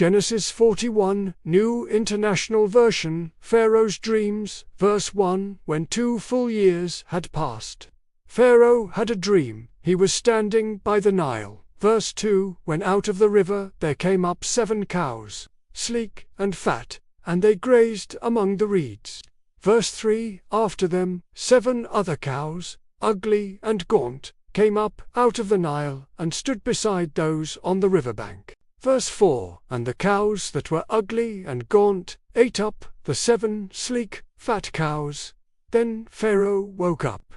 Genesis 41, New International Version, Pharaoh's dreams, verse 1. When 2 full years had passed, Pharaoh had a dream. He was standing by the Nile. Verse 2. When out of the river there came up 7 cows, sleek and fat, and they grazed among the reeds. Verse 3. After them 7 other cows, ugly and gaunt, came up out of the Nile and stood beside those on the riverbank. Verse 4. And the cows that were ugly and gaunt ate up the 7 sleek, fat cows. Then Pharaoh woke up.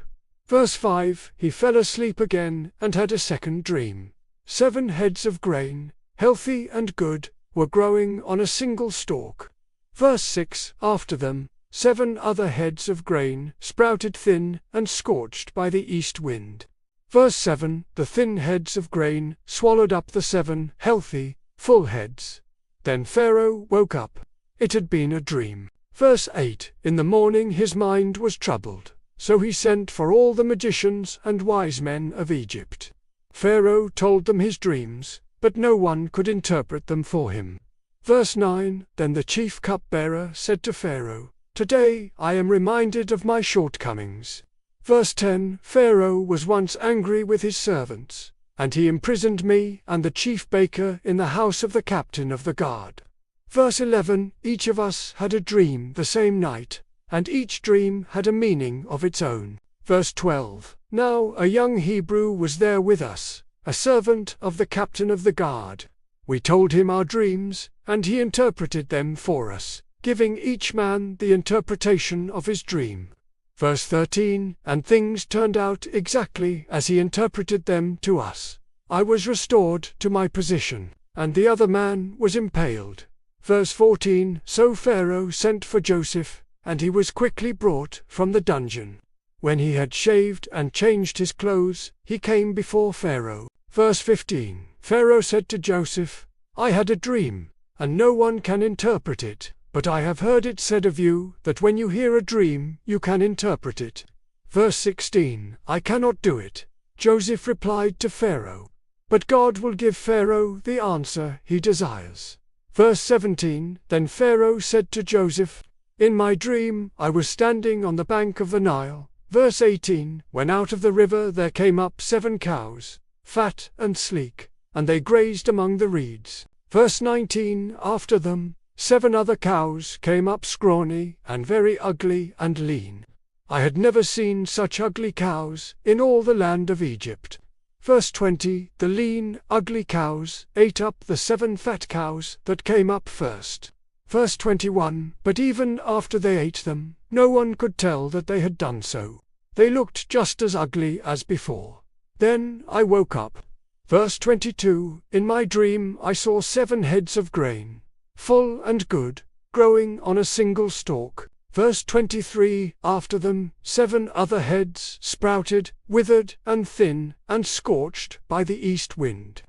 Verse 5. He fell asleep again and had a second dream. 7 heads of grain, healthy and good, were growing on a single stalk. Verse 6. After them 7 other heads of grain sprouted thin and scorched by the east wind. Verse 7. The thin heads of grain swallowed up the 7 healthy, full heads. Then Pharaoh woke up. It had been a dream. Verse 8. In the morning his mind was troubled, so he sent for all the magicians and wise men of Egypt. Pharaoh told them his dreams, but no one could interpret them for him. Verse 9. Then the chief cupbearer said to Pharaoh, "Today I am reminded of my shortcomings." Verse 10. Pharaoh was once angry with his servants, and he imprisoned me and the chief baker in the house of the captain of the guard. Verse 11. Each of us had a dream the same night, and each dream had a meaning of its own. Verse 12. Now a young Hebrew was there with us, a servant of the captain of the guard. We told him our dreams, and he interpreted them for us, giving each man the interpretation of his dream. Verse 13. And things turned out exactly as he interpreted them to us. I was restored to my position, and the other man was impaled. Verse 14. So Pharaoh sent for Joseph, and he was quickly brought from the dungeon. When he had shaved and changed his clothes, he came before Pharaoh. Verse 15. Pharaoh said to Joseph, I had a dream, and no one can interpret it. But I have heard it said of you that when you hear a dream, you can interpret it. Verse 16. I cannot do it. Joseph replied to Pharaoh, but God will give Pharaoh the answer he desires. Verse 17. Then Pharaoh said to Joseph, in my dream I was standing on the bank of the Nile. Verse 18. When out of the river there came up 7 cows, fat and sleek, and they grazed among the reeds. Verse 19. After them 7 other cows came up scrawny and very ugly and lean. I had never seen such ugly cows in all the land of Egypt. Verse 20. The lean, ugly cows ate up the 7 fat cows that came up first. Verse 21. But even after they ate them, no one could tell that they had done so. They looked just as ugly as before. Then I woke up. Verse 22. In my dream I saw 7 heads of grain, full and good, growing on a single stalk. Verse 23. After them 7 other heads sprouted, withered and thin, and scorched by the east wind.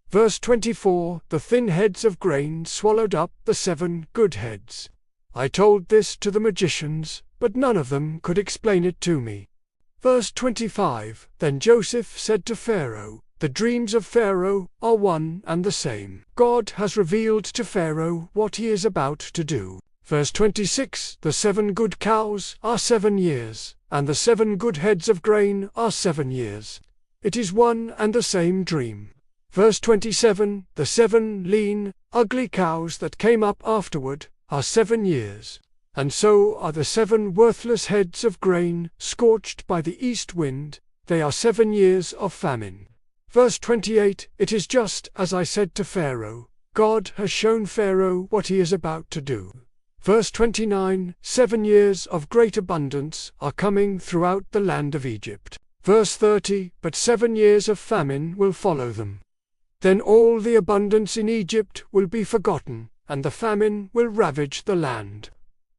Verse 24. The thin heads of grain swallowed up the 7 good heads. I told this to the magicians, but none of them could explain it to me. Verse 25. Then Joseph said to Pharaoh, the dreams of Pharaoh are one and the same. God has revealed to Pharaoh what he is about to do. Verse 26. The 7 good cows are 7 years, and the 7 good heads of grain are 7 years. It is one and the same dream. Verse 27. The 7 lean, ugly cows that came up afterward are 7 years, and so are the 7 worthless heads of grain scorched by the east wind. They are 7 years of famine. Verse 28. It is just as I said to Pharaoh. God has shown Pharaoh what he is about to do. Verse 29. 7 years of great abundance are coming throughout the land of Egypt. Verse 30. But 7 years of famine will follow them. Then all the abundance in Egypt will be forgotten, and the famine will ravage the land.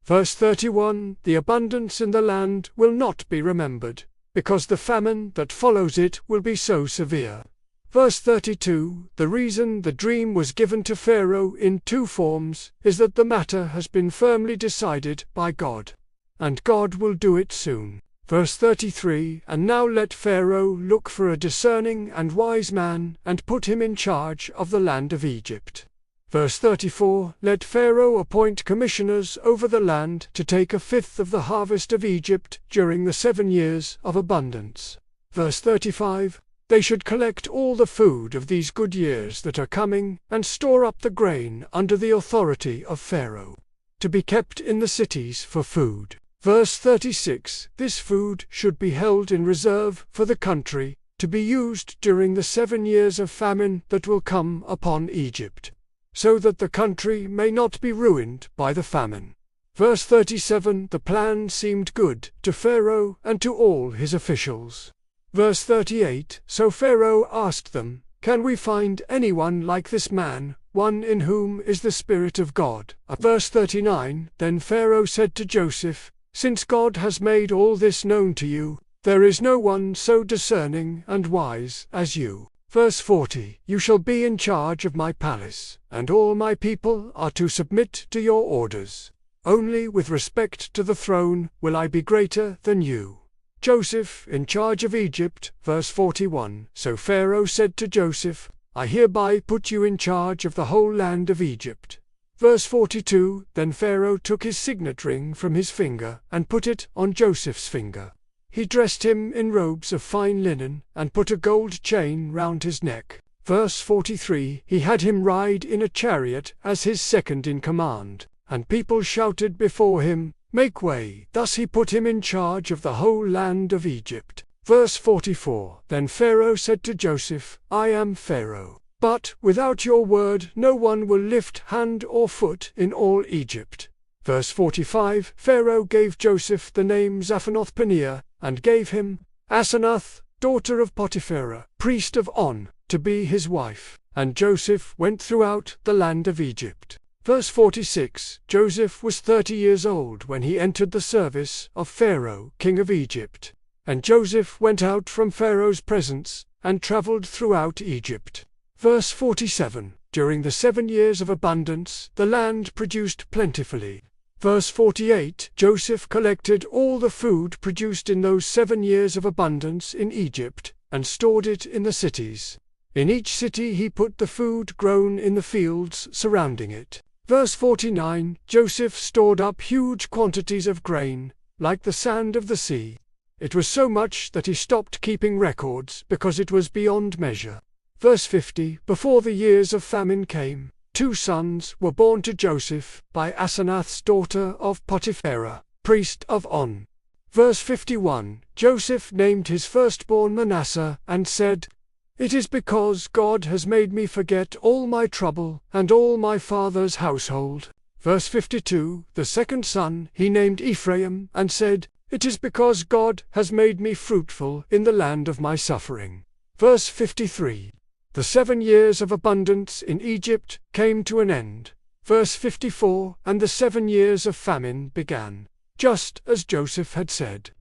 Verse 31. The abundance in the land will not be remembered, because the famine that follows it will be so severe. Verse 32. The reason the dream was given to Pharaoh in 2 forms is that the matter has been firmly decided by God, and God will do it soon. Verse 33. And now let Pharaoh look for a discerning and wise man and put him in charge of the land of Egypt. Verse 34, let Pharaoh appoint commissioners over the land to take 1/5 of the harvest of Egypt during the 7 years of abundance. Verse 35, they should collect all the food of these good years that are coming, and store up the grain under the authority of Pharaoh, to be kept in the cities for food. Verse 36, this food should be held in reserve for the country, to be used during the 7 years of famine that will come upon Egypt, so that the country may not be ruined by the famine. Verse 37, the plan seemed good to Pharaoh and to all his officials. Verse 38, so Pharaoh asked them, can we find anyone like this man, one in whom is the Spirit of God? Verse 39, then Pharaoh said to Joseph, since God has made all this known to you, there is no one so discerning and wise as you. Verse 40, you shall be in charge of my palace, and all my people are to submit to your orders. Only with respect to the throne will I be greater than you. Joseph in charge of Egypt. Verse 41, so Pharaoh said to Joseph, I hereby put you in charge of the whole land of Egypt. Verse 42, then Pharaoh took his signet ring from his finger and put it on Joseph's finger. He dressed him in robes of fine linen, and put a gold chain round his neck. Verse 43, he had him ride in a chariot as his second in command, and people shouted before him, make way. Thus he put him in charge of the whole land of Egypt. Verse 44, then Pharaoh said to Joseph, I am Pharaoh, but without your word no one will lift hand or foot in all Egypt. Verse 45, Pharaoh gave Joseph the name Zaphanath-Paneah, and gave him Asenath, daughter of Potiphera, priest of On, to be his wife. And Joseph went throughout the land of Egypt. Verse 46, Joseph was 30 years old when he entered the service of Pharaoh, king of Egypt. And Joseph went out from Pharaoh's presence, and travelled throughout Egypt. Verse 47, during the 7 years of abundance, the land produced plentifully. Verse 48, Joseph collected all the food produced in those 7 years of abundance in Egypt, and stored it in the cities. In each city he put the food grown in the fields surrounding it. Verse 49, Joseph stored up huge quantities of grain, like the sand of the sea. It was so much that he stopped keeping records because it was beyond measure. Verse 50, before the years of famine came, 2 sons were born to Joseph by Asenath's daughter of Potiphera, priest of On. Verse 51, Joseph named his firstborn Manasseh, and said, it is because God has made me forget all my trouble and all my father's household. Verse 52, the second son he named Ephraim, and said, it is because God has made me fruitful in the land of my suffering. Verse 53, the 7 years of abundance in Egypt came to an end. Verse 54, and the 7 years of famine began, just as Joseph had said.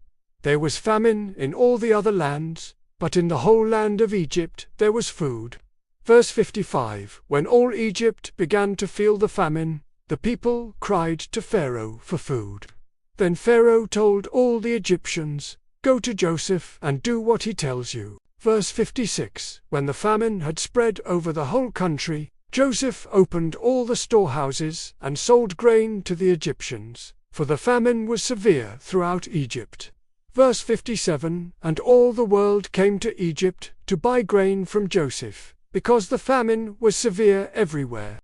There was famine in all the other lands, but in the whole land of Egypt there was food. Verse 55, when all Egypt began to feel the famine, the people cried to Pharaoh for food. Then Pharaoh told all the Egyptians, go to Joseph and do what he tells you. Verse 56, when the famine had spread over the whole country, Joseph opened all the storehouses and sold grain to the Egyptians, for the famine was severe throughout Egypt. Verse 57, and all the world came to Egypt to buy grain from Joseph, because the famine was severe everywhere.